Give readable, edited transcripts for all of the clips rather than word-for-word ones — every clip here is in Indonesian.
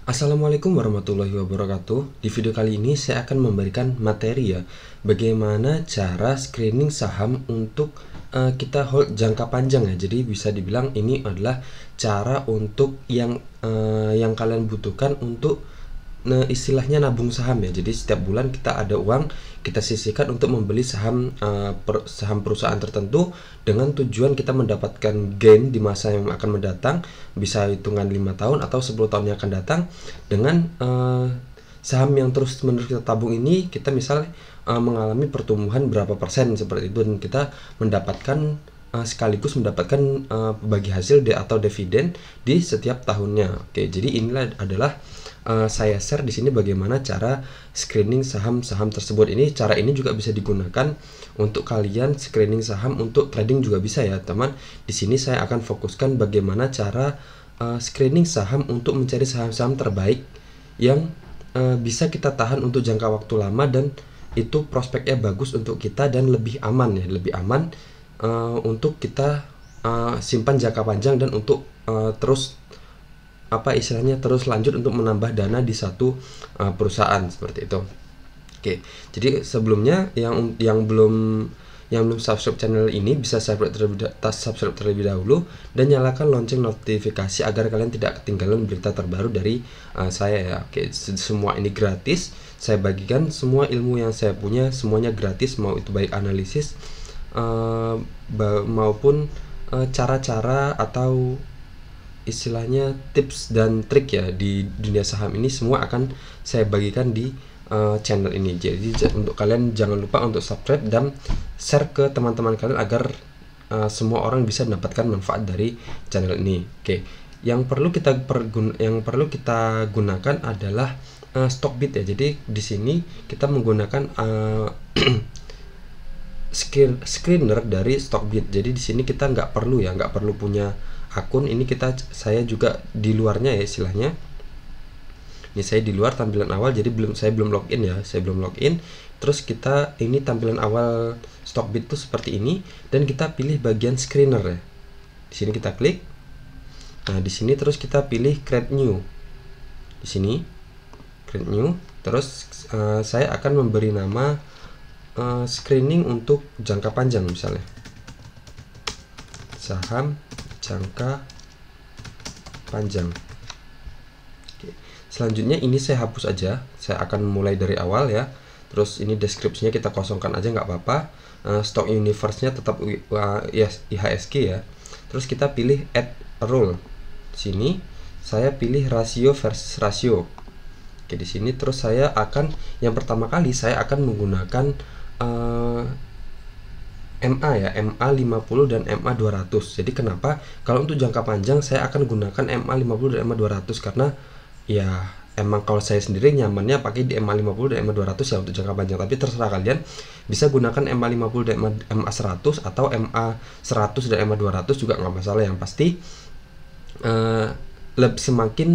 Assalamualaikum warahmatullahi wabarakatuh. Di video kali ini saya akan memberikan materi ya, bagaimana cara screening saham untuk kita hold jangka panjang ya. Jadi bisa dibilang ini adalah cara untuk yang kalian butuhkan untuk istilahnya nabung saham ya. Jadi setiap bulan kita ada uang, kita sisihkan untuk membeli saham perusahaan tertentu dengan tujuan kita mendapatkan gain di masa yang akan mendatang, bisa hitungan 5 tahun atau 10 tahun yang akan datang. Dengan saham yang terus menerus kita tabung ini, kita misalnya mengalami pertumbuhan berapa persen seperti itu, dan kita mendapatkan sekaligus mendapatkan bagi hasil atau dividen di setiap tahunnya. Oke, jadi inilah adalah saya share di sini bagaimana cara screening saham-saham tersebut. Cara ini juga bisa digunakan untuk kalian screening saham untuk trading juga bisa ya, teman. Di sini saya akan fokuskan bagaimana cara screening saham untuk mencari saham-saham terbaik yang bisa kita tahan untuk jangka waktu lama, dan itu prospeknya bagus untuk kita dan lebih aman ya, lebih aman untuk kita simpan jangka panjang dan untuk terus terus lanjut untuk menambah dana di satu perusahaan seperti itu. Oke, jadi sebelumnya yang belum subscribe channel ini bisa subscribe terlebih dahulu dan nyalakan lonceng notifikasi agar kalian tidak ketinggalan berita terbaru dari saya ya. Oke, semua ini gratis. Saya bagikan semua ilmu yang saya punya, semuanya gratis, mau itu baik analisis maupun cara-cara atau istilahnya tips dan trik ya di dunia saham ini, semua akan saya bagikan di channel ini. Jadi untuk kalian jangan lupa untuk subscribe dan share ke teman-teman kalian agar semua orang bisa mendapatkan manfaat dari channel ini. Oke, yang perlu kita gunakan adalah Stockbit ya. Jadi di sini kita menggunakan screener dari Stockbit. Jadi di sini kita nggak perlu punya akun. Saya juga di luarnya ya istilahnya. Ini saya di luar tampilan awal, jadi saya belum login. Terus ini tampilan awal Stockbit tuh seperti ini, dan kita pilih bagian screener ya. Di sini kita klik. Nah, di sini terus kita pilih create new. Di sini create new. Terus saya akan memberi nama screening untuk jangka panjang, misalnya saham jangka panjang. Oke. Selanjutnya ini saya hapus aja, saya akan mulai dari awal ya. Terus ini deskripsinya kita kosongkan aja, nggak apa-apa. Stock universe-nya tetap IHSG ya. Terus kita pilih add rule. Di sini saya pilih rasio versus rasio. Oke, di sini terus yang pertama kali saya akan menggunakan MA ya, MA 50 dan MA 200. Jadi kenapa? Kalau untuk jangka panjang saya akan gunakan MA 50 dan MA 200 karena ya emang kalau saya sendiri nyamannya pakai di MA 50 dan MA 200 ya untuk jangka panjang. Tapi terserah kalian, bisa gunakan MA 50 dan MA 100 atau MA 100 dan MA 200 juga nggak masalah. Yang pasti semakin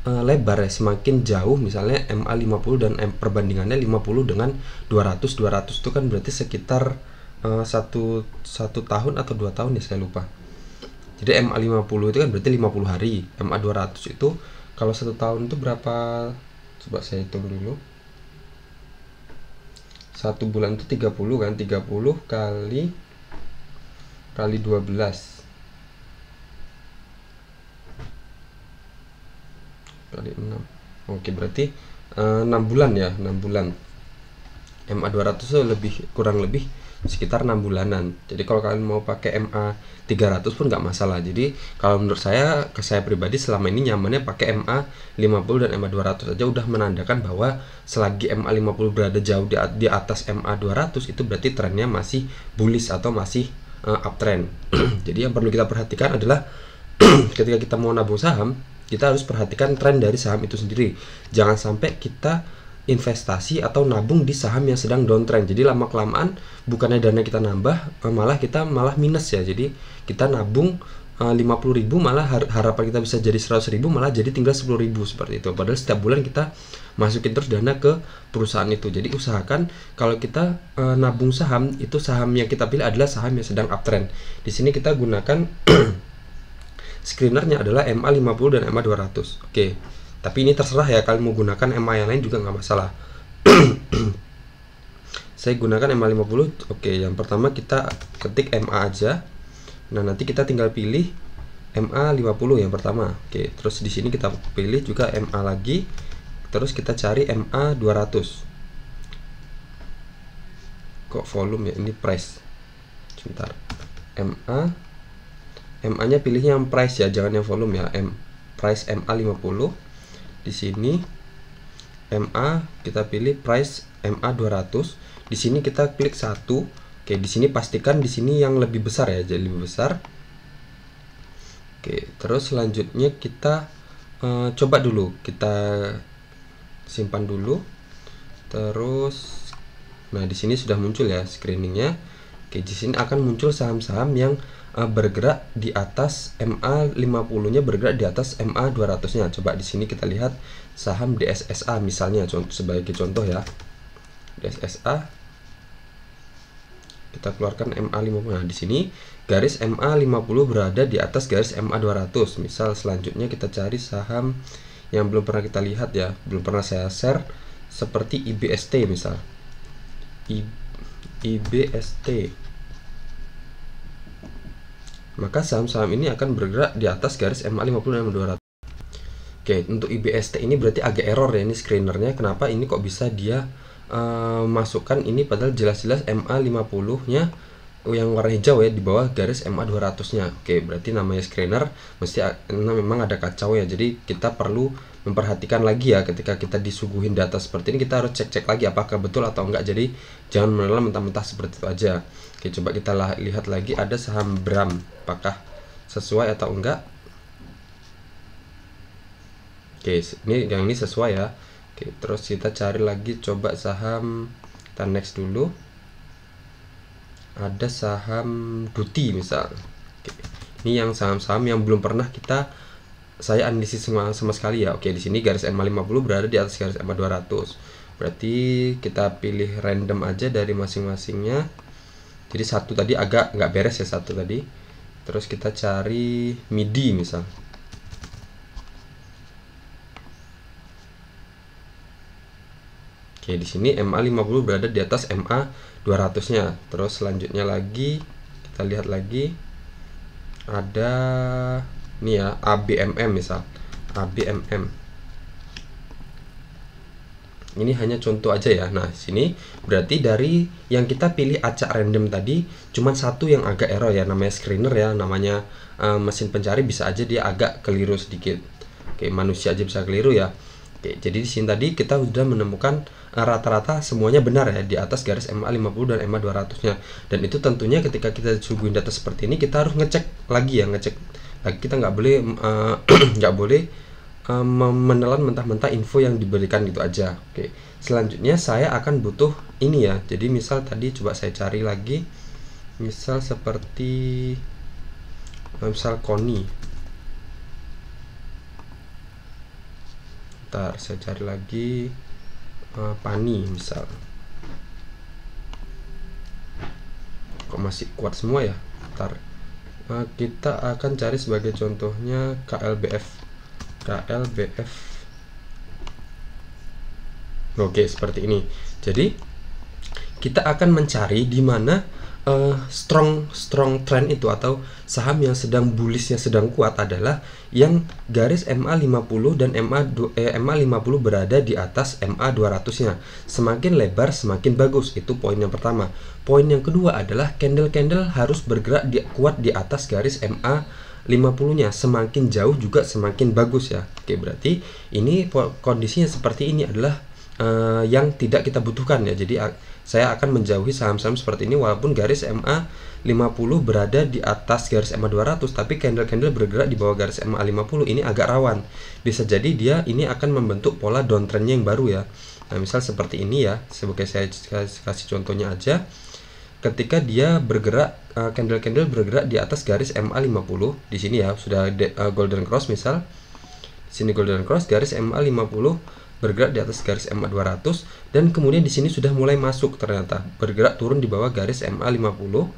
lebar ya, semakin jauh. Misalnya MA 50 dan perbandingannya 50 dengan 200 itu kan berarti sekitar satu tahun atau 2 tahun ya, saya lupa. Jadi MA 50 itu kan berarti 50 hari. MA 200 itu kalau 1 tahun itu berapa? Coba saya hitung dulu. 1 bulan itu 30 kan, 30 kali 12 kali 6. Oke, berarti 6 bulan ya, 6 bulan. MA 200 itu kurang lebih sekitar 6 bulanan. Jadi kalau kalian mau pakai MA 300 pun nggak masalah. Jadi kalau menurut saya, pribadi selama ini nyamannya pakai MA 50 dan MA 200 aja, udah menandakan bahwa selagi MA 50 berada jauh di atas MA 200 itu berarti trennya masih bullish atau masih uptrend. Jadi yang perlu kita perhatikan adalah ketika kita mau nabung saham, kita harus perhatikan tren dari saham itu sendiri. Jangan sampai kita investasi atau nabung di saham yang sedang downtrend. Jadi lama kelamaan bukannya dana kita nambah, malah minus ya. Jadi kita nabung 50.000, malah harapan kita bisa jadi 100.000, malah jadi tinggal 10.000 seperti itu. Padahal setiap bulan kita masukin terus dana ke perusahaan itu. Jadi usahakan kalau kita nabung saham, itu saham yang kita pilih adalah saham yang sedang uptrend. Di sini kita gunakan screenernya adalah MA 50 dan MA 200. Oke. Tapi ini terserah ya, kalian mau gunakan EMA yang lain juga nggak masalah. Saya gunakan EMA 50. Oke, yang pertama kita ketik EMA aja. Nah, nanti kita tinggal pilih EMA 50 yang pertama. Oke, terus di sini kita pilih juga EMA lagi. Terus kita cari EMA 200. Kok volume ya, ini price. Sebentar. MA nya pilihnya yang price ya, jangan yang volume ya. Price MA 50. Di sini MA kita pilih price MA 200. Di sini kita klik 1. Oke, di sini pastikan di sini yang lebih besar ya, jadi lebih besar. Oke, terus selanjutnya kita coba dulu, kita simpan dulu. Terus nah, di sini sudah muncul ya screeningnya. Oke, di sini akan muncul saham-saham yang bergerak di atas MA 50-nya, bergerak di atas MA 200-nya. Coba di sini kita lihat saham DSSA misalnya, sebagai contoh ya. DSSA kita keluarkan MA 50. Nah, di sini garis MA 50 berada di atas garis MA 200. Misal selanjutnya kita cari saham yang belum pernah kita lihat ya, belum pernah saya share, seperti IBST misal. IBST. Maka saham-saham ini akan bergerak di atas garis MA 50 dan MA 200. Oke, untuk IBST ini berarti agak error ya ini screenernya. Kenapa ini kok bisa dia masukkan ini, padahal jelas-jelas MA 50-nya yang warna hijau ya di bawah garis MA 200-nya. Oke, berarti namanya screener mesti memang ada kacau ya. Jadi kita perlu memperhatikan lagi ya, ketika kita disuguhin data seperti ini kita harus cek-cek lagi apakah betul atau enggak. Jadi jangan menelan mentah-mentah seperti itu aja. Oke, coba kita lihat lagi ada saham BRAM, apakah sesuai atau enggak. Oke, yang ini sesuai ya. Oke, terus kita cari lagi, coba saham, kita next dulu. Ada saham Duti misal. Oke, ini yang saham-saham yang belum pernah saya analisis sama sekali ya. Oke, di sini garis MA 50 berada di atas garis MA 200. Berarti kita pilih random aja dari masing-masingnya. Jadi satu tadi agak nggak beres ya, satu tadi. Terus kita cari MIDI misal. Oke, di sini MA 50 berada di atas MA 200-nya. Terus selanjutnya lagi kita lihat lagi ada ini ya, ABMM misal. ABMM. Ini hanya contoh aja ya. Nah, sini berarti dari yang kita pilih acak random tadi cuman satu yang agak error ya, namanya screener ya, namanya mesin pencari bisa aja dia agak keliru sedikit. Oke, manusia aja bisa keliru ya. Oke, jadi di sini tadi kita sudah menemukan rata-rata semuanya benar ya di atas garis MA 50 dan MA 200-nya. Dan itu tentunya ketika kita disuguhin data seperti ini kita harus ngecek lagi ya, ngecek lagi. Kita nggak boleh nggak boleh menelan mentah-mentah info yang diberikan gitu aja. Oke, selanjutnya saya akan butuh ini ya. Jadi misal tadi coba saya cari lagi, misal seperti misal Koni. Ntar saya cari lagi Pani misal. Kok masih kuat semua ya? Ntar kita akan cari sebagai contohnya KLBF. Oke, seperti ini. Jadi kita akan mencari di mana strong trend itu, atau saham yang sedang bullishnya sedang kuat adalah yang garis MA 50 dan MA 50 berada di atas MA 200-nya. Semakin lebar semakin bagus. Itu poin yang pertama. Poin yang kedua adalah candle-candle harus bergerak kuat di atas garis MA 50-nya. Semakin jauh juga semakin bagus ya. Oke, berarti ini kondisinya seperti ini adalah yang tidak kita butuhkan ya. Jadi saya akan menjauhi saham-saham seperti ini walaupun garis MA 50 berada di atas garis MA 200, tapi candle-candle bergerak di bawah garis MA 50 ini agak rawan. Bisa jadi dia ini akan membentuk pola downtrendnya yang baru ya. Nah, misal seperti ini ya, sebagai saya kasih contohnya aja. Ketika dia bergerak, candle-candle bergerak di atas garis MA 50, di sini ya sudah golden cross misal. Di sini golden cross, garis MA 50 bergerak di atas garis MA 200, dan kemudian di sini sudah mulai masuk, ternyata bergerak turun di bawah garis MA 50.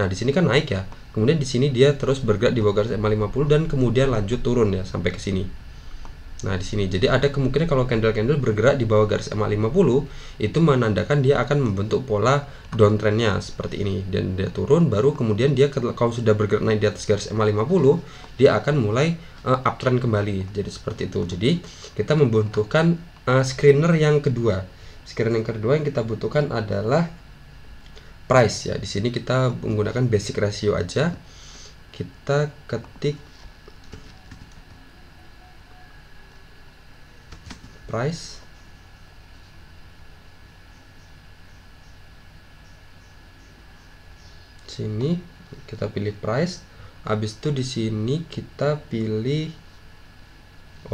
Nah, di sini kan naik ya. Kemudian di sini dia terus bergerak di bawah garis MA 50 dan kemudian lanjut turun ya sampai ke sini. Nah, di sini jadi ada kemungkinan kalau candle-candle bergerak di bawah garis EMA 50 itu menandakan dia akan membentuk pola downtrendnya seperti ini, dan dia turun baru kemudian dia kalau sudah bergerak naik di atas garis EMA 50 dia akan mulai uptrend kembali. Jadi seperti itu. Jadi kita membutuhkan screener yang kedua. Screener yang kedua yang kita butuhkan adalah price ya. Di sini kita menggunakan basic ratio aja. Kita ketik price, sini kita pilih price, habis itu di sini kita pilih,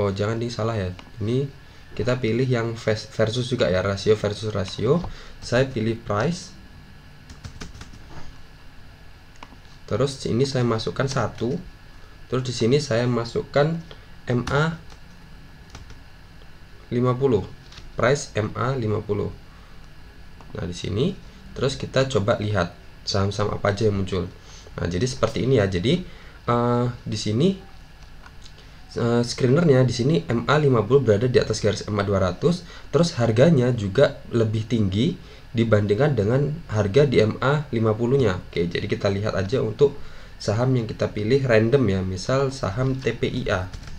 oh jangan salah ya, ini kita pilih yang versus juga ya, rasio versus rasio. Saya pilih price, terus ini saya masukkan 1, terus di sini saya masukkan MA 50, price MA 50. Nah, di sini terus kita coba lihat saham-saham apa aja yang muncul. Nah, jadi seperti ini ya. Jadi di sini screenernya di sini MA 50 berada di atas garis MA 200, terus harganya juga lebih tinggi dibandingkan dengan harga di MA 50-nya. Oke, jadi kita lihat aja untuk saham yang kita pilih random ya, misal saham TPIA.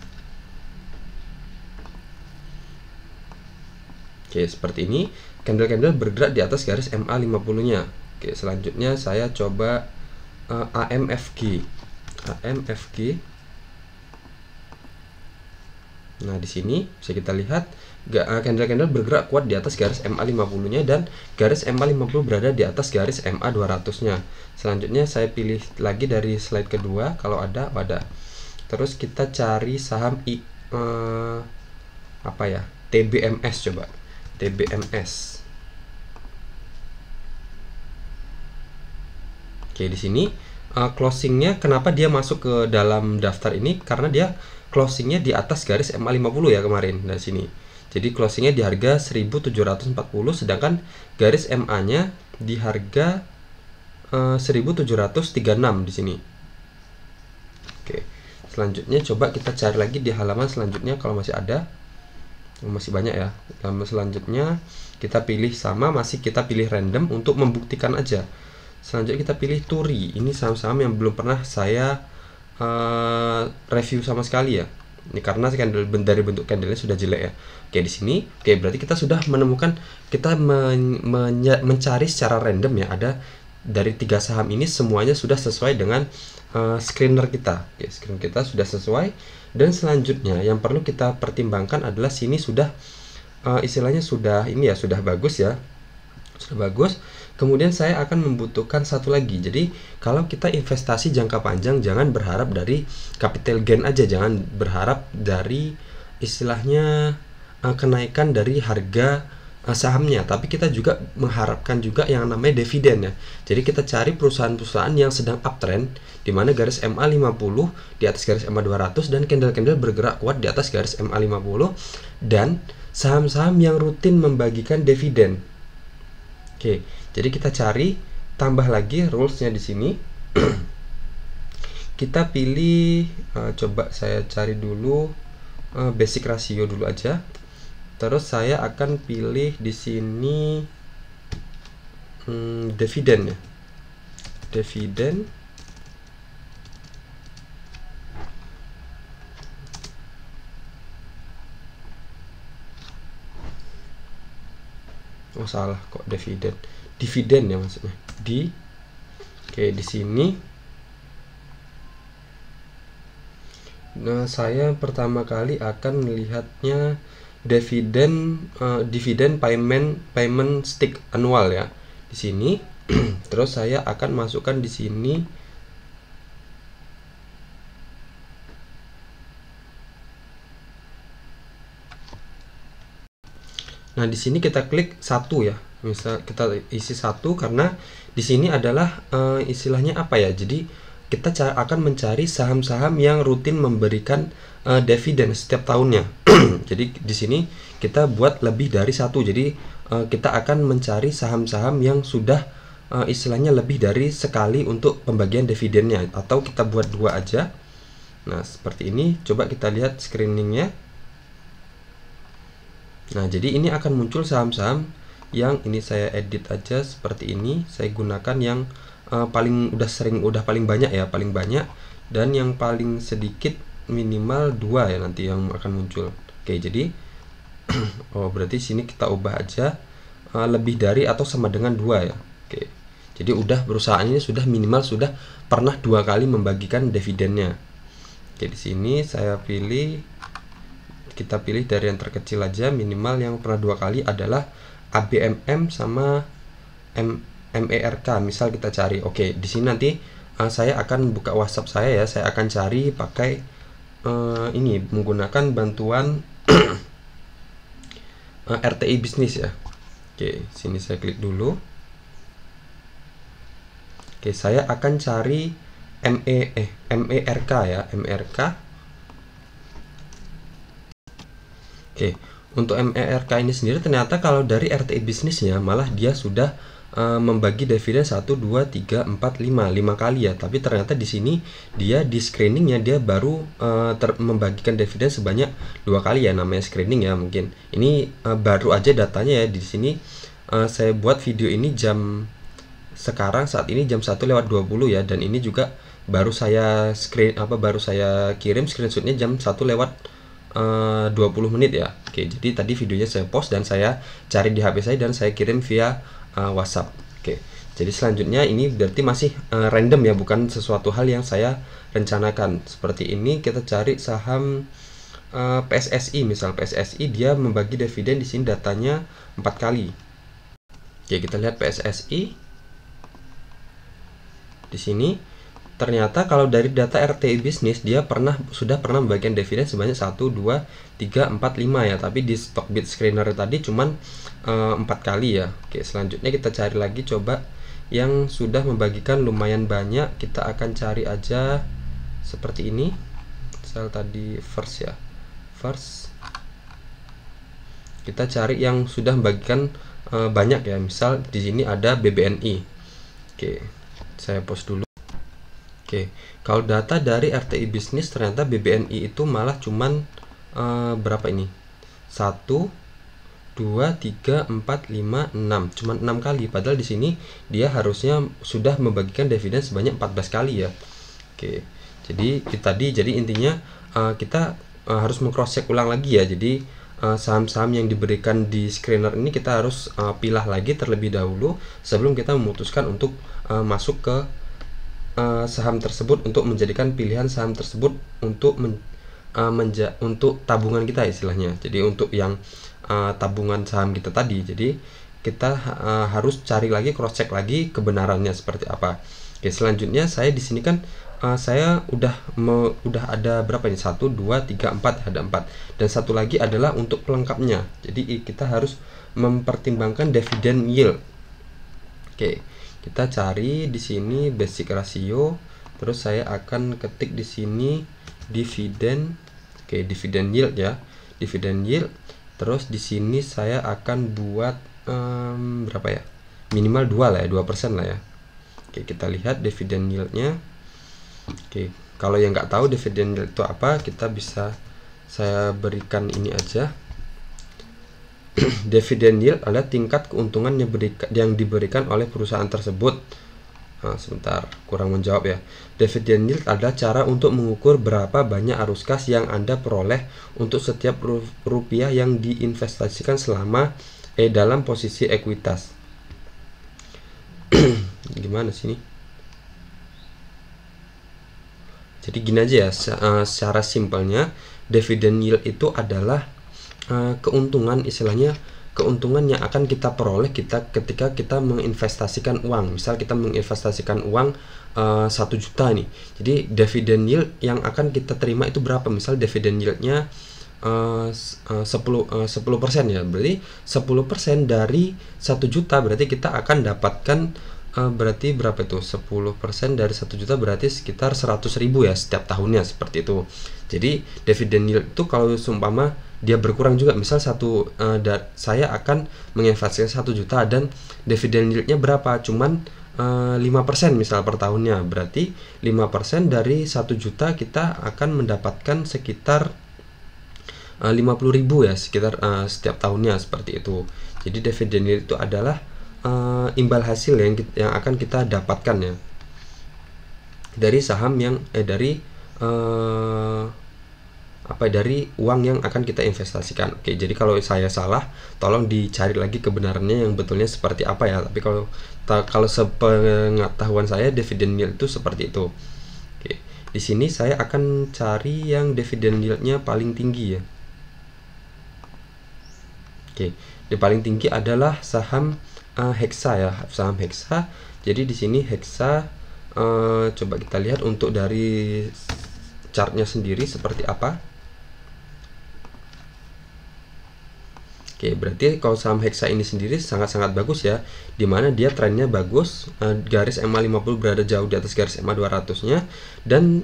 Oke, seperti ini candle-candle bergerak di atas garis MA 50-nya. Oke, selanjutnya saya coba AMFG. Nah, di sini bisa kita lihat candle-candle bergerak kuat di atas garis MA 50-nya dan garis MA 50 berada di atas garis MA 200-nya. Selanjutnya saya pilih lagi dari slide kedua kalau ada. Terus kita cari saham apa ya? TBMS coba. TBMS. Oke, di sini closingnya kenapa dia masuk ke dalam daftar ini? Karena dia closingnya di atas garis MA 50 ya kemarin dari sini. Jadi closingnya di harga 1740, sedangkan garis MA-nya di harga 1736 di sini. Oke, selanjutnya coba kita cari lagi di halaman selanjutnya kalau masih ada. Masih banyak ya. Selanjutnya kita pilih sama, masih kita pilih random untuk membuktikan aja. Selanjutnya kita pilih Turi. Ini saham-saham yang belum pernah saya review sama sekali ya. Ini karena candle dari bentuk candlenya sudah jelek ya. Oke, di sini oke, berarti kita sudah menemukan, kita mencari secara random ya, ada dari 3 saham ini semuanya sudah sesuai dengan screener kita. Oke, screener kita sudah sesuai. Dan selanjutnya yang perlu kita pertimbangkan adalah sini sudah istilahnya sudah ini ya, sudah bagus ya, sudah bagus. Kemudian saya akan membutuhkan satu lagi. Jadi kalau kita investasi jangka panjang, jangan berharap dari capital gain aja, jangan berharap dari istilahnya kenaikan dari harga sahamnya, tapi kita juga mengharapkan juga yang namanya dividen ya. Jadi kita cari perusahaan-perusahaan yang sedang uptrend, di mana garis MA 50 di atas garis MA 200 dan candle-candle bergerak kuat di atas garis MA 50, dan saham-saham yang rutin membagikan dividen. Oke, jadi kita cari, tambah lagi rulesnya di sini. Kita pilih, coba saya cari dulu basic ratio dulu aja. Terus saya akan pilih di sini dividen ya, dividen. Oh salah kok, dividen ya maksudnya. Oke, di sini. Nah, saya pertama kali akan melihatnya dividen payment stick annual ya. Di sini. Terus saya akan masukkan di sini Nah, di sini kita klik 1 ya. Misal kita isi 1 karena di sini adalah istilahnya apa ya? Jadi kita akan mencari saham-saham yang rutin memberikan dividen setiap tahunnya. Jadi di sini kita buat lebih dari 1. Jadi kita akan mencari saham-saham yang sudah istilahnya lebih dari sekali untuk pembagian dividennya, atau kita buat 2 aja. Nah, seperti ini. Coba kita lihat screeningnya. Nah, jadi ini akan muncul saham-saham yang ini saya edit aja seperti ini. Saya gunakan yang paling paling banyak ya, paling banyak, dan yang paling sedikit minimal 2 ya nanti yang akan muncul. Oke, jadi oh berarti sini kita ubah aja lebih dari atau sama dengan 2 ya. Oke. Jadi perusahaan ini sudah minimal sudah pernah 2 kali membagikan dividennya. Oke, di sini kita pilih dari yang terkecil aja, minimal yang pernah 2 kali adalah ABMM sama MERK. Misal kita cari, oke, di sini nanti saya akan buka WhatsApp saya ya, saya akan cari pakai ini menggunakan bantuan RTI bisnis ya. Oke, sini saya klik dulu. Oke, saya akan cari MERK ya, MERK. Oke, untuk MERK ini sendiri ternyata kalau dari RTI bisnisnya malah dia sudah membagi dividen 1, 2, 3, 4, 5 kali ya. Tapi ternyata di sini dia di screeningnya dia baru membagikan dividen sebanyak 2 kali ya, namanya screening ya mungkin. Ini baru aja datanya ya di sini. Saya buat video ini saat ini jam 1:20 ya, dan ini juga baru saya kirim screenshotnya jam 1:20 menit ya. Oke, jadi tadi videonya saya post dan saya cari di HP saya dan saya kirim via WhatsApp. Oke, jadi selanjutnya ini berarti masih random ya, bukan sesuatu hal yang saya rencanakan. Seperti ini kita cari saham PSSI, misal PSSI dia membagi dividen di sini datanya 4 kali. Oke, kita lihat PSSI. Di sini ternyata kalau dari data RTI bisnis dia sudah pernah membagikan dividen sebanyak 1, 2, 3, 4, 5 ya, tapi di Stockbit Screener tadi cuman 4 kali ya. Oke, selanjutnya kita cari lagi coba yang sudah membagikan lumayan banyak. Kita akan cari aja seperti ini. Misal tadi First ya. First. Kita cari yang sudah membagikan banyak ya. Misal di sini ada BBNI. Oke, saya post dulu. Oke, kalau data dari RTI bisnis ternyata BBNI itu malah cuman berapa ini? 1, 2, 3, 4, 5, 6. Cuman 6 kali. Padahal di sini dia harusnya sudah membagikan dividen sebanyak 14 kali ya. Oke. Jadi intinya kita harus meng-cross check ulang lagi ya. Jadi saham-saham yang diberikan di screener ini kita harus pilah lagi terlebih dahulu sebelum kita memutuskan untuk masuk ke saham tersebut, untuk menjadikan pilihan saham tersebut untuk untuk tabungan kita istilahnya. Jadi untuk yang tabungan saham kita tadi, jadi kita harus cari lagi, cross check lagi kebenarannya seperti apa. Oke, selanjutnya saya di sini kan saya udah ada berapa ini? 1, 2, 3, 4, ada 4. Dan satu lagi adalah untuk pelengkapnya. Jadi kita harus mempertimbangkan dividen yield. Oke, kita cari di sini basic ratio, terus saya akan ketik di sini dividen. Oke, dividen yield ya, dividen yield. Terus di sini saya akan buat berapa ya, minimal 2 lah ya, 2% lah ya. Oke, kita lihat dividen yieldnya. Oke, kalau yang nggak tahu dividen yield itu apa, saya berikan ini aja. Dividen yield adalah tingkat keuntungan yang diberikan oleh perusahaan tersebut. Nah, sebentar, kurang menjawab ya. Dividen yield adalah cara untuk mengukur berapa banyak arus kas yang Anda peroleh untuk setiap rupiah yang diinvestasikan dalam posisi ekuitas. Gimana sini? Jadi gini aja ya, secara simpelnya dividen yield itu adalah keuntungan, istilahnya keuntungan yang akan kita peroleh ketika kita menginvestasikan uang. Misal kita menginvestasikan uang 1 juta nih, jadi dividen yield yang akan kita terima itu berapa? Misal dividen yieldnya 10% ya, berarti 10% dari 1 juta berarti kita akan dapatkan berarti berapa itu? 10% dari 1 juta berarti sekitar 100.000 ya setiap tahunnya, seperti itu. Jadi dividen yield itu kalau seumpama dia berkurang juga, misal saya akan menginvestasikan 1 juta dan dividen yieldnya berapa? Cuman 5% misal per tahunnya, berarti 5% dari 1 juta kita akan mendapatkan sekitar 50.000 ya, sekitar setiap tahunnya seperti itu. Jadi dividen yield itu adalah imbal hasil yang akan kita dapatkan ya dari saham yang dari dari uang yang akan kita investasikan. Oke, jadi kalau saya salah, tolong dicari lagi kebenarannya yang betulnya seperti apa ya. Tapi kalau sepengetahuan saya, dividen yield itu seperti itu. Oke, di sini saya akan cari yang dividen yieldnya paling tinggi ya. Oke, yang paling tinggi adalah saham Hexa ya, saham Hexa. Jadi di sini Hexa, coba kita lihat untuk dari chartnya sendiri seperti apa. Oke, berarti kalau saham Hexa ini sendiri sangat-sangat bagus ya, dimana dia trennya bagus, garis MA 50 berada jauh di atas garis MA 200 nya, dan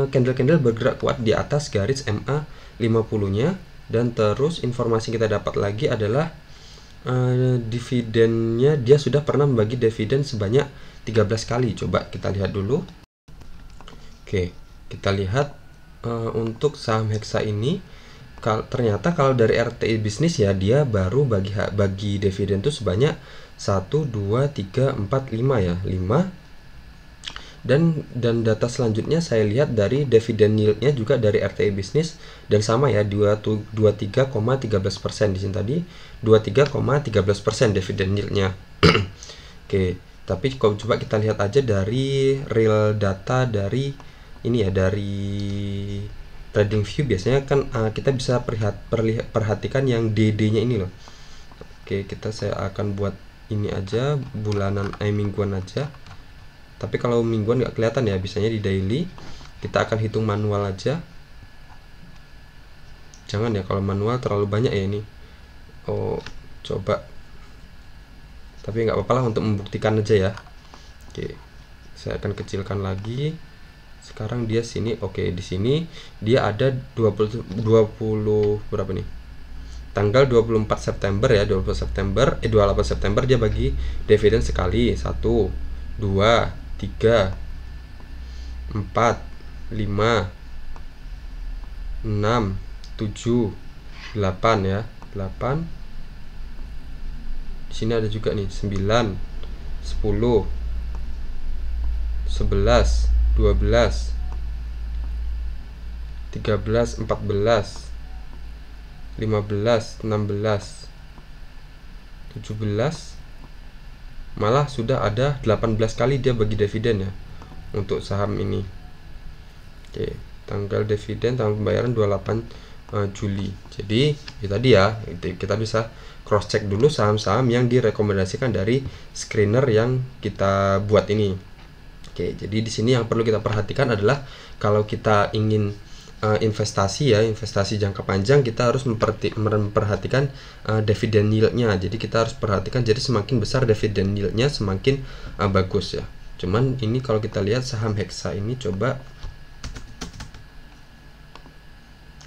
candle-candle bergerak kuat di atas garis MA 50 nya. Dan terus informasi kita dapat lagi adalah dividennya, dia sudah pernah membagi dividen sebanyak 13 kali. Coba kita lihat dulu. Oke, kita lihat untuk saham Hexa ini, ternyata kalau dari RTI bisnis ya, dia baru bagi dividen tuh sebanyak 1, 2, 3, 4, 5 ya, 5. Dan data selanjutnya saya lihat dari dividen yieldnya juga dari RTI bisnis, dan sama ya, 23,13% di sini tadi, 23,13% dividen yieldnya. Oke, tapi kalau coba kita lihat aja dari real data dari ini ya, dari TradingView biasanya kan kita bisa perhatikan yang DD-nya ini loh. Oke, saya akan buat ini aja bulanan, mingguan aja. Tapi kalau mingguan nggak kelihatan ya, biasanya di daily. Kita akan hitung manual aja. Jangan ya, kalau manual terlalu banyak ya ini. Oh, coba. Tapi nggak apa-apa lah untuk membuktikan aja ya. Oke, saya akan kecilkan lagi. Sekarang dia sini, oke, di sini dia ada 20 berapa nih? Tanggal 24 September ya, 28 September dia bagi dividen sekali. 1, 2, 3, 4, 5, 6, 7, 8 ya, 8. Di sini ada juga nih 9, 10, 11, 12, 13, 14, 15, 16, 17, malah sudah ada 18 kali dia bagi dividen ya untuk saham ini. Oke, tanggal dividen, tanggal pembayaran 28 Juli. Jadi itu tadi ya, kita bisa cross check dulu saham-saham yang direkomendasikan dari screener yang kita buat ini. Oke, jadi di sini yang perlu kita perhatikan adalah kalau kita ingin investasi ya, investasi jangka panjang, kita harus memperhatikan dividen yieldnya. Jadi kita harus perhatikan, jadi semakin besar dividen yieldnya semakin bagus ya. Cuman ini kalau kita lihat saham Hexa ini, coba.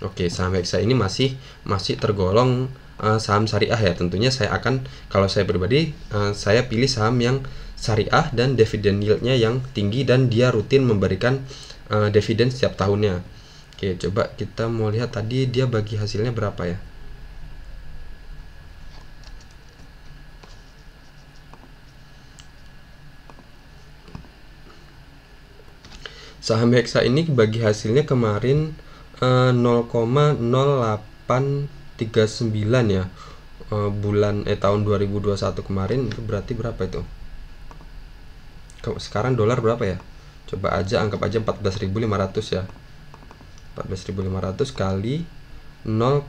Oke, saham Hexa ini masih tergolong saham syariah ya. Tentunya kalau saya pribadi, saya pilih saham yang syariah dan dividen yieldnya yang tinggi, dan dia rutin memberikan dividen setiap tahunnya. Oke, coba kita mau lihat tadi dia bagi hasilnya berapa ya. Saham Hexa ini bagi hasilnya kemarin 0,0839 ya, tahun 2021 kemarin. Itu berarti berapa itu? Sekarang dolar berapa ya? Coba aja anggap aja 14.500 ya. 14.500 kali 0,08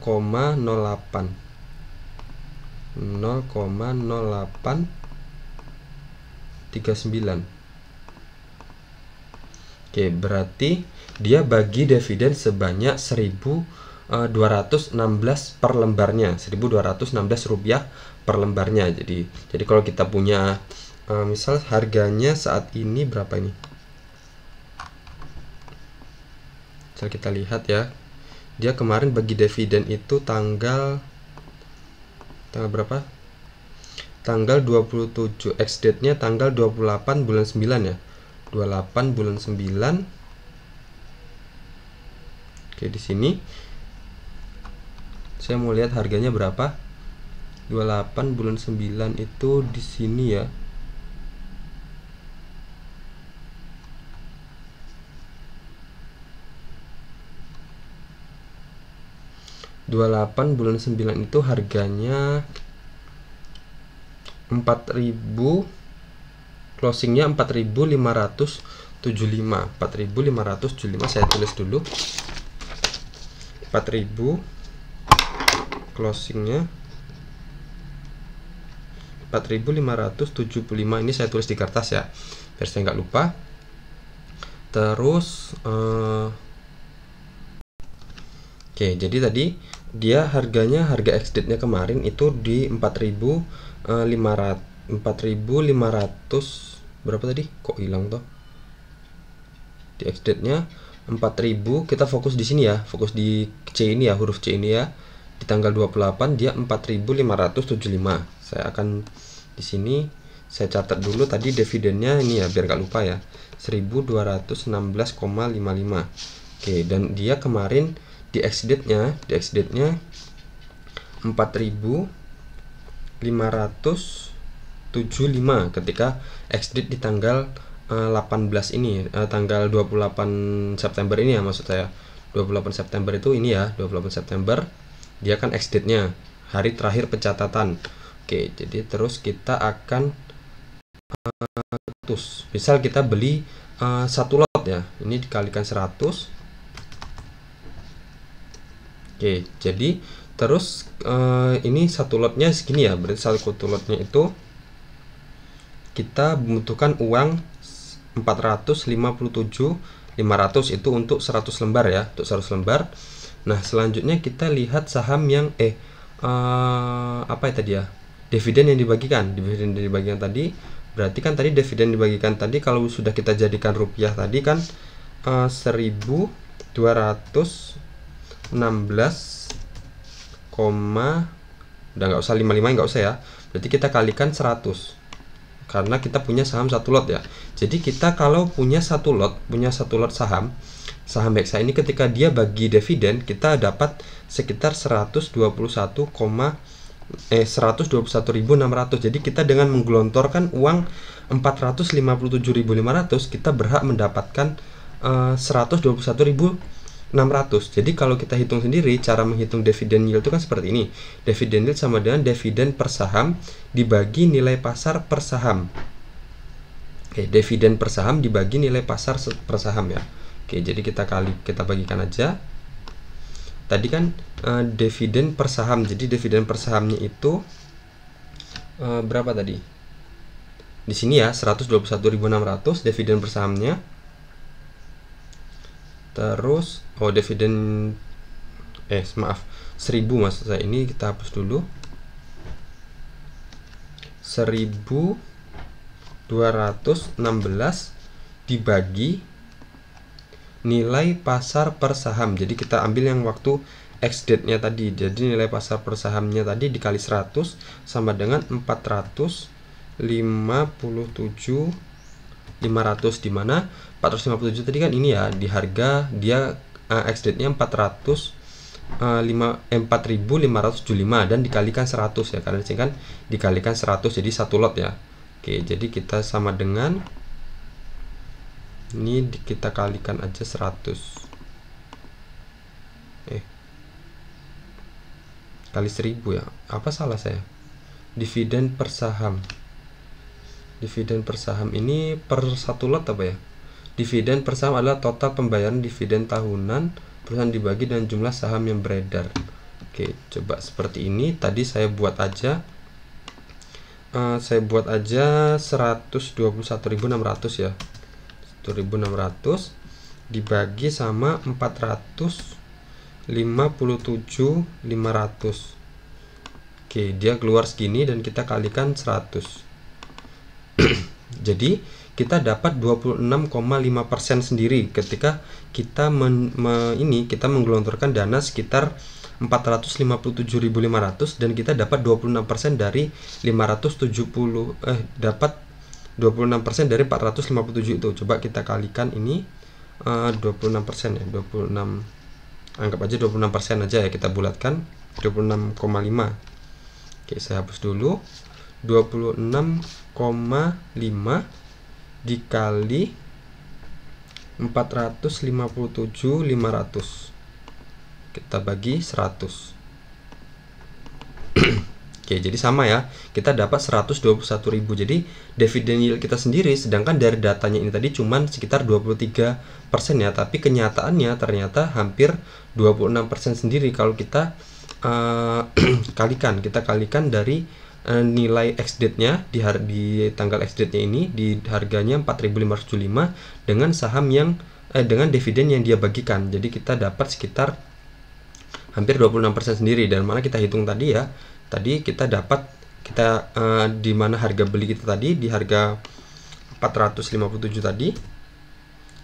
0,0839. Oke, berarti dia bagi dividen sebanyak 1.216 per lembarnya, 1.216 rupiah per lembarnya. Jadi kalau kita punya misal harganya saat ini berapa ini? Kita lihat ya, dia kemarin bagi dividen itu tanggal berapa? Tanggal 27, ex date nya tanggal 28 bulan 9 ya, 28 bulan 9. Oke, di sini Saya mau lihat harganya berapa. 28 bulan 9 itu di sini ya. Bulan 9 itu harganya 4.000, closingnya 4.575. 4.575 saya tulis dulu. 4.000 closingnya 4.575. Ini saya tulis di kertas ya, biar saya nggak lupa. Terus oke, jadi tadi dia harganya, harga ex-date-nya kemarin itu di 4.500 berapa tadi? Kok hilang toh? Di ex-date-nya 4.000, kita fokus di sini ya, fokus di C ini ya, huruf C ini ya. Di tanggal 28 dia 4.575. Saya akan di sini saya catat dulu tadi dividennya ini ya, biar gak lupa ya. 1.216,55. Oke, dan dia kemarin di ex-date-nya 4.575 ketika ex-date di tanggal 18 ini, tanggal 28 September ini ya, maksud saya 28 September itu ini ya, 28 September dia kan ex-date-nya, hari terakhir pencatatan. Oke, jadi terus kita akan misal kita beli satu lot ya, ini dikalikan 100. Oke, jadi terus ini satu lotnya segini ya, berarti satu lotnya itu kita membutuhkan uang 457.500 itu untuk 100 lembar ya, untuk 100 lembar. Nah, selanjutnya kita lihat saham yang apa ya tadi ya, dividen yang dibagikan. Dividen yang dibagikan tadi berarti kan tadi dividen dibagikan tadi kalau sudah kita jadikan rupiah tadi kan 1.216, udah nggak usah 55, nggak usah ya, berarti kita kalikan 100 karena kita punya saham satu lot ya. Jadi kita kalau punya satu lot saham Hexa ini, ketika dia bagi dividen kita dapat sekitar 121.600. Jadi kita dengan menggelontorkan uang 457.500 kita berhak mendapatkan 121.600. Jadi kalau kita hitung sendiri, cara menghitung dividen yield itu kan seperti ini. Dividen yield sama dengan dividen per saham dibagi nilai pasar per saham. Oke, dividen per saham dibagi nilai pasar per saham ya. Oke, jadi kita bagikan aja. Tadi kan dividen per saham. Jadi dividen per sahamnya itu berapa tadi? Di sini ya 121.600 dividen per sahamnya. Terus dividen 1000 maksud saya, ini kita hapus dulu. 1.216 dibagi nilai pasar per saham. Jadi kita ambil yang waktu ex-date-nya tadi. Jadi nilai pasar per sahamnya tadi dikali 100 sama dengan 457.500, di mana 457 tadi kan ini ya, di harga dia ex-date-nya 4.575 dan dikalikan 100 ya, karena di sini kan dikalikan 100 jadi satu lot ya. Oke, jadi kita sama dengan ini kita kalikan aja 100 kali 1000 ya, apa salah saya? Dividen per saham ini per satu lot apa ya? Dividen per saham adalah total pembayaran dividen tahunan perusahaan dibagi dengan jumlah saham yang beredar. Oke, coba seperti ini. Tadi saya buat aja 121.600 ya. 1.600 dibagi sama 457.500. Oke, dia keluar segini dan kita kalikan 100. Jadi kita dapat 26,5% sendiri ketika kita kita menggelontorkan dana sekitar 457.500 dan kita dapat 26% dari 570 dapat 26% dari 457 itu. Coba kita kalikan ini 26% ya, 26, anggap aja 26% aja ya, kita bulatkan. 26,5. Oke, saya hapus dulu. 26,5 dikali 457.500, kita bagi 100. Oke, jadi sama ya, kita dapat 121.000. Jadi dividen yield kita sendiri, sedangkan dari datanya ini tadi cuman sekitar 23% ya, tapi kenyataannya ternyata hampir 26% sendiri kalau kita kalikan dari nilai ex-date-nya di tanggal ex-date-nya ini di harganya 4.575 dengan saham yang dengan dividen yang dia bagikan. Jadi kita dapat sekitar hampir 26% sendiri. Dan mana kita hitung tadi ya, tadi kita dapat di mana harga beli kita tadi di harga 457 tadi,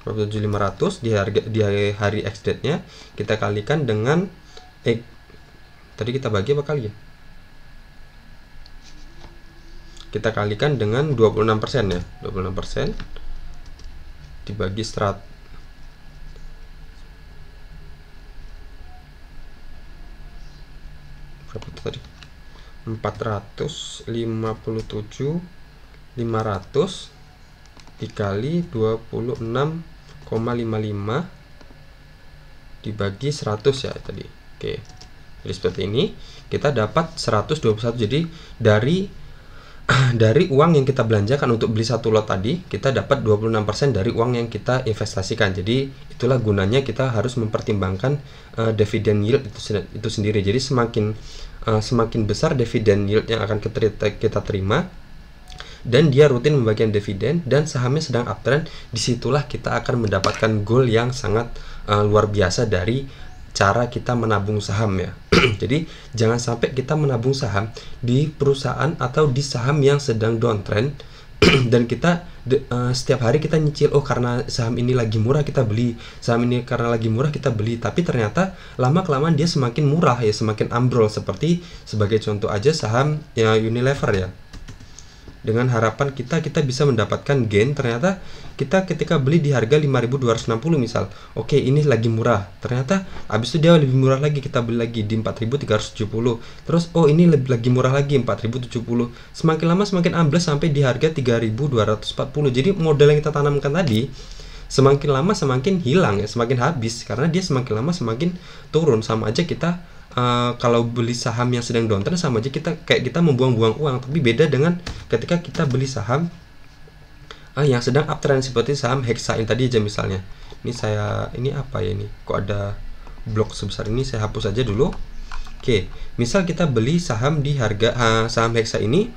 457.500 di hari ex-date-nya, kita kalikan dengan tadi kita bagi apa kali ya? Kita kalikan dengan 26% ya. 26% dibagi 100. Berapa itu tadi? 457.500 dikali 26,55 dibagi 100 ya tadi. Oke. Jadi seperti ini, kita dapat 121. Jadi dari uang yang kita belanjakan untuk beli satu lot tadi, kita dapat 26% dari uang yang kita investasikan. Jadi itulah gunanya kita harus mempertimbangkan dividen yield itu sendiri. Jadi semakin besar dividen yield yang akan kita terima, dan dia rutin membagikan dividen dan sahamnya sedang uptrend, disitulah kita akan mendapatkan goal yang sangat luar biasa dari cara kita menabung saham ya. Jadi jangan sampai kita menabung saham di perusahaan atau di saham yang sedang downtrend dan kita setiap hari kita nyicil, oh karena saham ini lagi murah kita beli, saham ini karena lagi murah kita beli, tapi ternyata lama-kelamaan dia semakin murah ya, semakin ambrol. Seperti sebagai contoh aja saham ya Unilever ya, dengan harapan kita bisa mendapatkan gain, ternyata kita ketika beli di harga 5.260 misal, oke ini lagi murah, ternyata habis itu dia lebih murah lagi, kita beli lagi di 4.370, terus oh ini lagi murah lagi 4.070, semakin lama semakin ambles sampai di harga 3.240. Jadi modal yang kita tanamkan tadi semakin lama semakin hilang ya, semakin habis, karena dia semakin lama semakin turun. Sama aja kita kalau beli saham yang sedang downtrend, sama aja kita membuang-buang uang. Tapi beda dengan ketika kita beli saham yang sedang uptrend, seperti saham Hexa ini tadi aja misalnya. Ini apa ya, ini kok ada blok sebesar ini, saya hapus aja dulu. Oke, misal kita beli saham di harga saham Hexa ini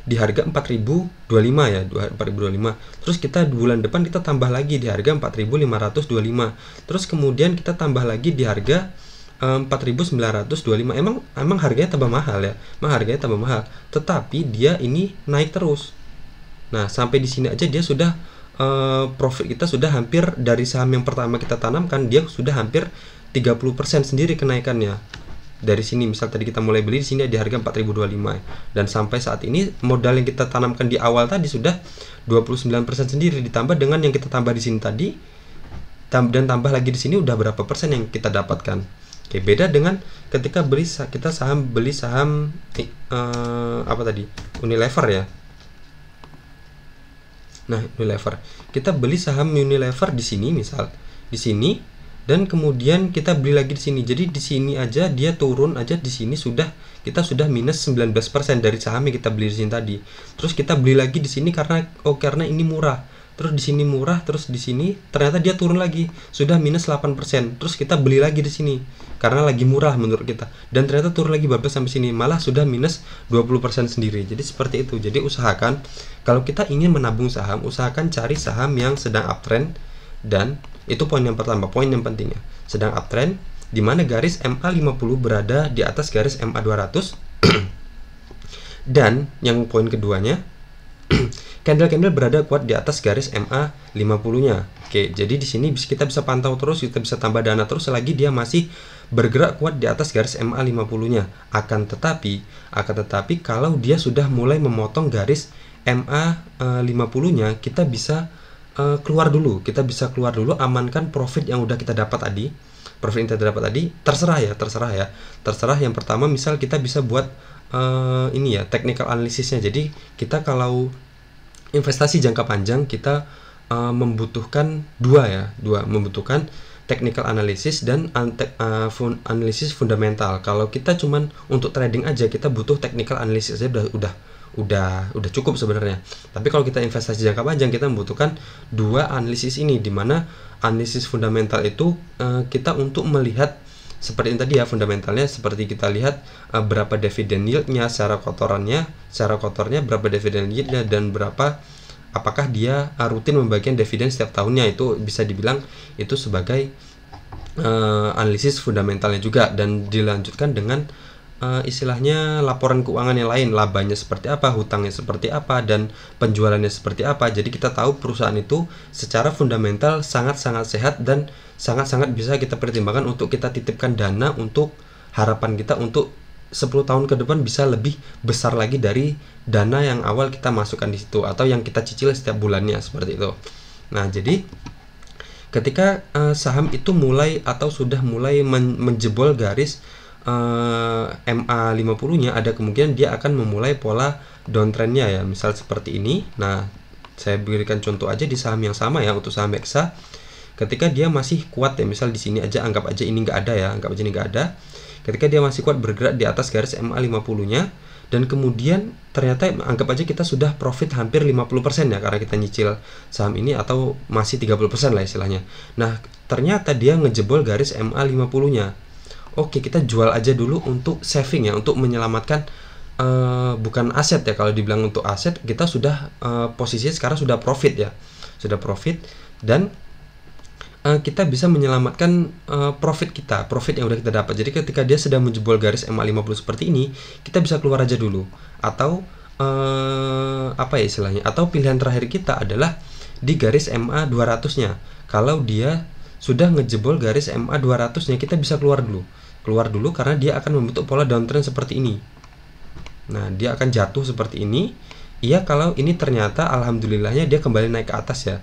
di harga 4.025 ya, 4.025. Terus kita bulan depan kita tambah lagi di harga 4.525. Terus kemudian kita tambah lagi di harga 4.925. Emang harganya tambah mahal ya, tetapi dia ini naik terus. Nah, sampai di sini aja dia sudah profit kita sudah hampir, dari saham yang pertama kita tanamkan dia sudah hampir 30% sendiri kenaikannya. Dari sini misal tadi kita mulai beli di sini di harga 4.025 dan sampai saat ini modal yang kita tanamkan di awal tadi sudah 29% sendiri, ditambah dengan yang kita tambah di sini tadi dan tambah lagi di sini udah berapa persen yang kita dapatkan. Oke, beda dengan ketika beli saham apa tadi? Unilever ya. Nah, Unilever. Kita beli saham Unilever di sini misal, di sini, dan kemudian kita beli lagi di sini. Jadi di sini aja dia turun aja, di sini kita sudah minus 19% dari saham yang kita beli di sini tadi. Terus kita beli lagi di sini karena ini murah. Terus di sini murah, terus di sini ternyata dia turun lagi, sudah minus 8%. Terus kita beli lagi di sini karena lagi murah menurut kita, dan ternyata turun lagi bablas sampai sini, malah sudah minus 20% sendiri. Jadi seperti itu. Jadi usahakan kalau kita ingin menabung saham, usahakan cari saham yang sedang uptrend, dan itu poin yang pertama, poin yang pentingnya. Sedang uptrend di mana garis MA50 berada di atas garis MA200. Dan yang poin keduanya, candle berada kuat di atas garis MA50-nya. Oke, jadi di sini kita bisa pantau terus, kita bisa tambah dana terus selagi dia masih bergerak kuat di atas garis MA50-nya. Akan tetapi kalau dia sudah mulai memotong garis MA50-nya, kita bisa keluar dulu. Amankan profit yang udah kita dapat tadi. profit yang terdapat tadi, terserah ya. Terserah. Yang pertama misal kita bisa buat ini ya, technical analisisnya. Jadi kita kalau investasi jangka panjang kita membutuhkan dua, membutuhkan technical analysis dan analisis fundamental. Kalau kita cuman untuk trading aja, kita butuh technical analysis aja udah cukup sebenarnya. Tapi kalau kita investasi jangka panjang, kita membutuhkan dua analisis ini, dimana analisis fundamental itu kita untuk melihat seperti ini tadi ya, fundamentalnya seperti kita lihat berapa dividen yieldnya secara kotornya berapa dividen yieldnya, dan apakah dia rutin membagikan dividen setiap tahunnya. Itu bisa dibilang itu sebagai analisis fundamentalnya juga, dan dilanjutkan dengan istilahnya laporan keuangan yang lain, labanya seperti apa, hutangnya seperti apa, dan penjualannya seperti apa. Jadi kita tahu perusahaan itu secara fundamental sangat-sangat sehat dan sangat-sangat bisa kita pertimbangkan untuk kita titipkan dana untuk harapan kita untuk 10 tahun ke depan bisa lebih besar lagi dari dana yang awal kita masukkan di situ atau yang kita cicil setiap bulannya, seperti itu. Nah, jadi ketika saham itu sudah mulai menjebol garis MA50-nya, ada kemungkinan dia akan memulai pola downtrendnya ya, misal seperti ini. Nah, saya berikan contoh aja di saham yang sama ya, untuk saham Hexa. Ketika dia masih kuat ya, misal di sini aja, anggap aja ini nggak ada. Ketika dia masih kuat bergerak di atas garis MA50-nya, dan kemudian ternyata anggap aja kita sudah profit hampir 50% ya, karena kita nyicil saham ini, atau masih 30% lah istilahnya. Nah, ternyata dia ngejebol garis MA50-nya. Oke, kita jual aja dulu untuk saving ya, untuk menyelamatkan bukan aset ya. Kalau dibilang untuk aset, kita sudah posisinya sekarang sudah profit ya, dan kita bisa menyelamatkan profit yang udah kita dapat. Jadi ketika dia sedang menjebol garis MA50 seperti ini, kita bisa keluar aja dulu, atau apa ya istilahnya, atau pilihan terakhir kita adalah di garis MA200-nya. Kalau dia sudah ngejebol garis MA200-nya, kita bisa keluar dulu karena dia akan membentuk pola downtrend seperti ini. Nah, dia akan jatuh seperti ini. Iya, kalau ini ternyata alhamdulillahnya dia kembali naik ke atas ya.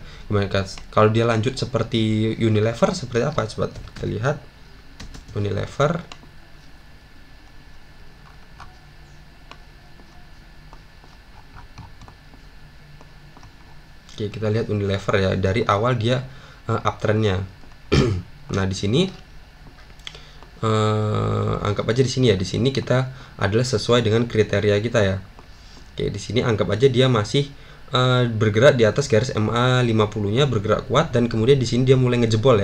Kalau dia lanjut seperti Unilever, seperti apa? Coba kita lihat Unilever. Oke, kita lihat Unilever ya, dari awal dia uptrendnya. Nah, di sini anggap aja di sini kita adalah sesuai dengan kriteria kita ya. Oke, di sini anggap aja dia masih bergerak di atas garis MA50-nya, bergerak kuat, dan kemudian di sini dia mulai ngejebol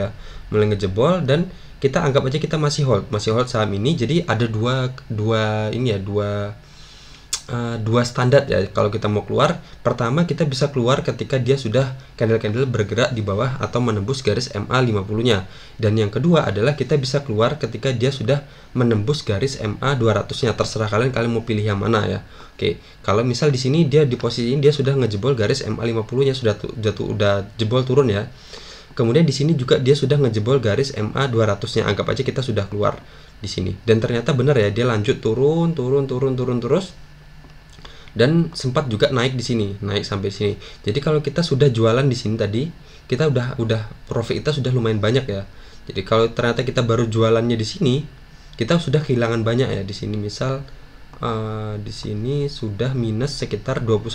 dan kita anggap aja kita masih hold saham ini. Jadi ada dua standar ya kalau kita mau keluar. Pertama, kita bisa keluar ketika dia sudah candle bergerak di bawah atau menembus garis MA50-nya. Dan yang kedua adalah kita bisa keluar ketika dia sudah menembus garis MA200-nya. Terserah kalian mau pilih yang mana ya. Oke, kalau misal di sini dia di posisi ini dia sudah ngejebol garis MA50-nya, udah jebol turun ya. Kemudian di sini juga dia sudah ngejebol garis MA200-nya. Anggap aja kita sudah keluar di sini. Dan ternyata benar ya, dia lanjut turun terus. Dan sempat juga naik di sini, naik sampai sini. Jadi kalau kita sudah jualan di sini tadi, kita udah profit kita sudah lumayan banyak ya. Jadi kalau ternyata kita baru jualannya di sini, kita sudah kehilangan banyak ya. Di sini misal di sini sudah minus sekitar 21%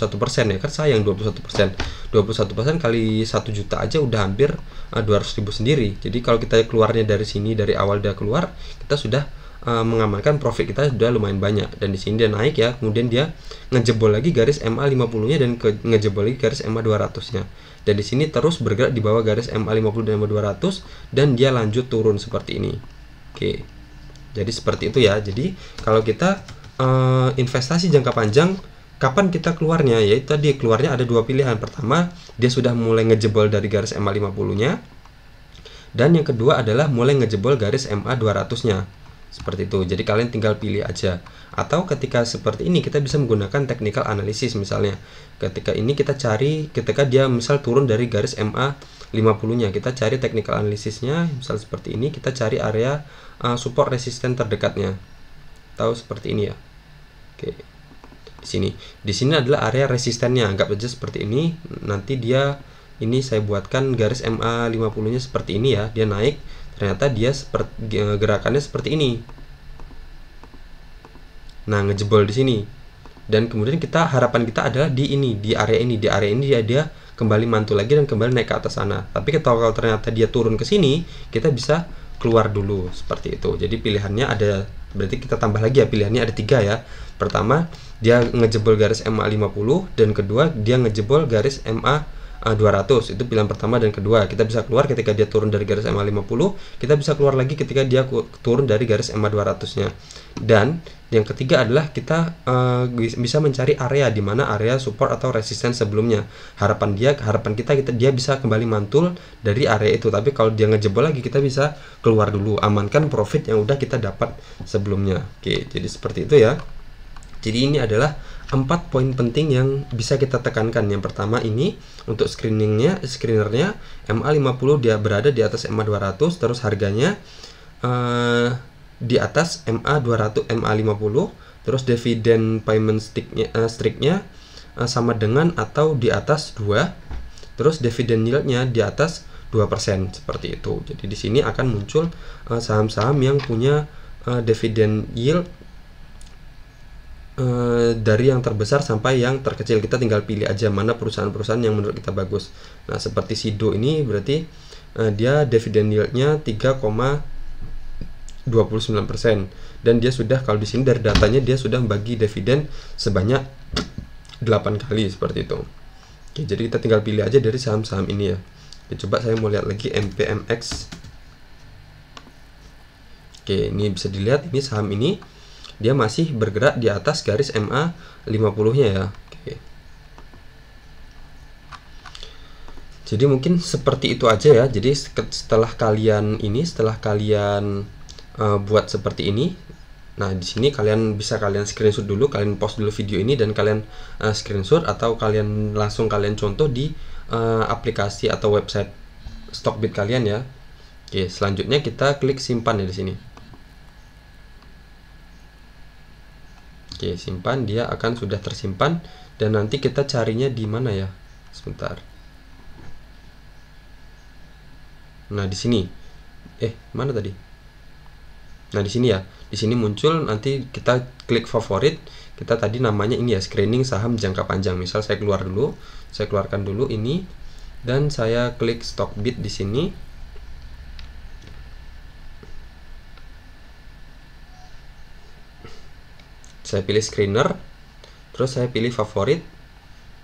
ya. Kan sayang 21%. 21% kali 1 juta aja udah hampir 200.000 sendiri. Jadi kalau kita keluarnya dari sini, dari awal dia keluar, kita sudah mengamankan profit kita sudah lumayan banyak. Dan di sini dia naik ya, kemudian dia ngejebol lagi garis MA50-nya dan ngejebol lagi garis MA200-nya. Dan di sini terus bergerak di bawah garis MA50 dan MA200 dan dia lanjut turun seperti ini. Oke. Jadi seperti itu ya. Jadi kalau kita investasi jangka panjang, kapan kita keluarnya? Yaitu tadi keluarnya ada dua pilihan. Pertama, dia sudah mulai ngejebol dari garis MA50-nya. Dan yang kedua adalah mulai ngejebol garis MA200-nya. Seperti itu. Jadi kalian tinggal pilih aja. Atau ketika seperti ini kita bisa menggunakan technical analysis misalnya. Ketika ini kita cari, ketika dia misal turun dari garis MA50-nya, kita cari technical analysisnya, misal seperti ini, kita cari area support resisten terdekatnya. Tahu seperti ini ya. Oke. Di sini adalah area resistennya. Anggap aja seperti ini. Nanti dia ini saya buatkan garis MA50-nya seperti ini ya. Dia naik. ternyata dia gerakannya seperti ini. Nah, ngejebol di sini. Dan kemudian harapan kita adalah di area ini dia kembali mantul lagi dan kembali naik ke atas sana. Tapi kalau ternyata dia turun ke sini, kita bisa keluar dulu seperti itu. Jadi pilihannya ada, berarti kita tambah lagi ya, pilihannya ada 3 ya. Pertama, dia ngejebol garis MA 50, dan kedua dia ngejebol garis MA 200. Itu pilihan pertama dan kedua. Kita bisa keluar ketika dia turun dari garis MA 50, kita bisa keluar lagi ketika dia turun dari garis MA 200-nya. Dan yang ketiga adalah kita bisa mencari area di mana area support atau resisten sebelumnya. Harapan kita dia bisa kembali mantul dari area itu. Tapi kalau dia ngejebol lagi, kita bisa keluar dulu, amankan profit yang udah kita dapat sebelumnya. Oke, jadi seperti itu ya. Jadi ini adalah 4 poin penting yang bisa kita tekankan. Yang pertama ini untuk screenernya MA 50 dia berada di atas MA 200, terus harganya di atas MA 200 MA 50, terus dividend payment streaknya sama dengan atau di atas 2, terus dividend yieldnya di atas 2%, seperti itu. Jadi di sini akan muncul saham-saham yang punya dividend yield dari yang terbesar sampai yang terkecil. Kita tinggal pilih aja mana perusahaan-perusahaan yang menurut kita bagus. Nah, seperti Sido ini berarti dia dividend yieldnya 3,29%, dan dia sudah, kalau di sini dari datanya dia sudah membagi dividen sebanyak 8 kali seperti itu. Oke, jadi kita tinggal pilih aja dari saham-saham ini ya. Oke, coba saya mau lihat lagi MPMX. Oke, ini bisa dilihat, ini saham ini dia masih bergerak di atas garis MA 50-nya ya. Oke. Jadi mungkin seperti itu aja ya. Jadi setelah kalian buat seperti ini, nah di sini kalian bisa screenshot dulu, kalian post dulu video ini dan kalian screenshot, atau kalian contoh di aplikasi atau website Stockbit kalian ya. Oke, selanjutnya kita klik simpan ya di sini. Oke, simpan, dia akan sudah tersimpan, dan nanti kita carinya di mana ya? Sebentar. Nah, di sini. Mana tadi? Nah, di sini ya. Di sini muncul, nanti kita klik favorit. Kita tadi namanya ini ya, screening saham jangka panjang. Misal saya keluarkan dulu ini, dan saya klik Stockbit di sini. Saya pilih screener, terus saya pilih favorit,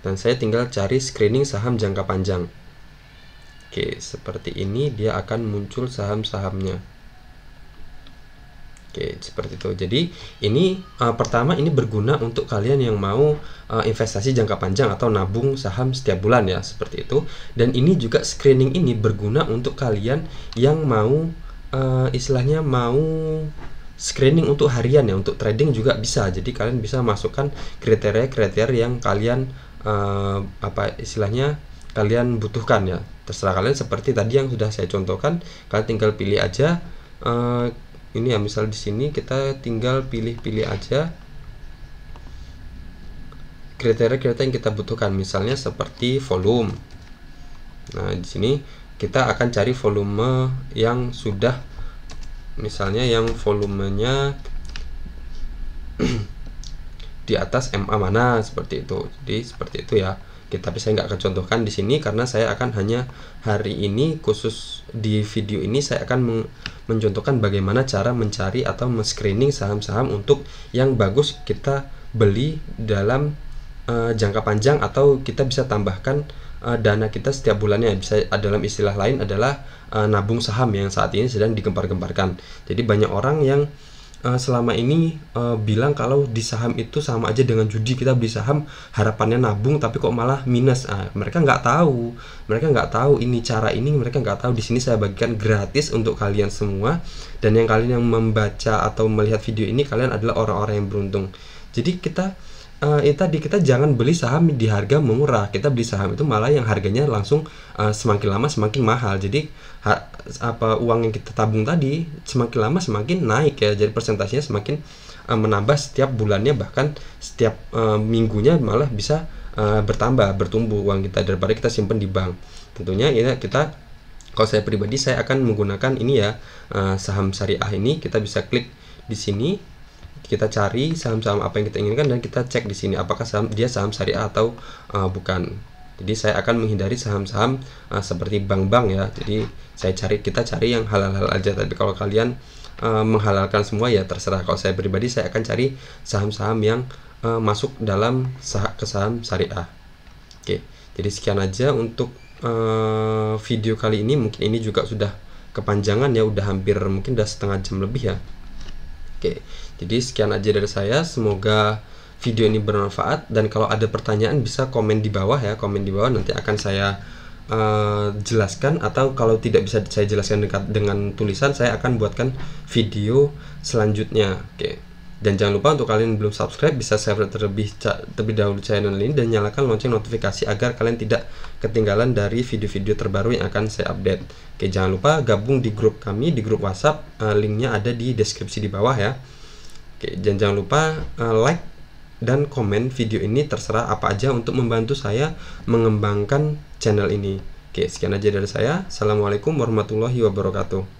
dan saya tinggal cari screening saham jangka panjang. Oke, seperti ini dia akan muncul saham-sahamnya. Oke, seperti itu. Jadi ini pertama ini berguna untuk kalian yang mau investasi jangka panjang atau nabung saham setiap bulan ya, seperti itu. Dan ini juga screening ini berguna untuk kalian yang mau istilahnya mau screening untuk harian ya, untuk trading juga bisa. Jadi kalian bisa masukkan kriteria-kriteria yang kalian kalian butuhkan ya. Terserah kalian, seperti tadi yang sudah saya contohkan. Kalian tinggal pilih aja ini ya, misal di sini kita tinggal pilih aja kriteria-kriteria yang kita butuhkan, misalnya seperti volume. Nah, di sini kita akan cari volume yang sudah, misalnya yang volumenya di atas MA mana, seperti itu. Jadi seperti itu ya. Tapi saya nggak akan contohkan di sini karena saya akan hanya hari ini, khusus di video ini saya akan mencontohkan bagaimana cara mencari atau men-screening saham-saham untuk yang bagus kita beli dalam jangka panjang, atau kita bisa tambahkan dana kita setiap bulannya. Bisa dalam istilah lain adalah nabung saham yang saat ini sedang digempar-gemparkan. Jadi banyak orang yang selama ini bilang kalau di saham itu sama aja dengan judi. Kita beli saham harapannya nabung, tapi kok malah minus. Mereka nggak tahu ini cara ini, mereka nggak tahu. Di sini saya bagikan gratis untuk kalian semua, dan kalian yang membaca atau melihat video ini, kalian adalah orang-orang yang beruntung. Jadi kita kita jangan beli saham di harga murah. Kita beli saham itu malah yang harganya langsung semakin lama semakin mahal. Jadi uang yang kita tabung tadi semakin lama semakin naik ya. Jadi persentasenya semakin menambah setiap bulannya, bahkan setiap minggunya malah bisa bertumbuh uang kita daripada kita simpan di bank. Tentunya ini kita Kalau saya pribadi saya akan menggunakan ini ya, saham syariah ini. Kita bisa klik di sini, kita cari saham-saham apa yang kita inginkan dan kita cek di sini apakah dia saham syariah atau bukan. Jadi saya akan menghindari saham-saham seperti bank-bank ya. Jadi kita cari yang halal-halal aja. Tapi kalau kalian menghalalkan semua ya terserah. Kalau saya pribadi saya akan cari saham-saham yang masuk dalam saham syariah. Oke, jadi sekian aja untuk video kali ini. Mungkin ini juga sudah kepanjangan ya, udah hampir mungkin udah setengah jam lebih ya. Oke, jadi sekian aja dari saya. Semoga video ini bermanfaat, dan kalau ada pertanyaan bisa komen di bawah ya, komen di bawah, nanti akan saya jelaskan, atau kalau tidak bisa saya jelaskan dengan tulisan, saya akan buatkan video selanjutnya. Oke. Dan jangan lupa untuk kalian yang belum subscribe bisa subscribe terlebih dahulu channel ini dan nyalakan lonceng notifikasi agar kalian tidak ketinggalan dari video-video terbaru yang akan saya update. Oke, jangan lupa gabung di grup kami, di grup WhatsApp, linknya ada di deskripsi di bawah ya. Oke, dan jangan lupa like dan komen video ini, terserah apa aja untuk membantu saya mengembangkan channel ini. Oke, sekian aja dari saya. Assalamualaikum warahmatullahi wabarakatuh.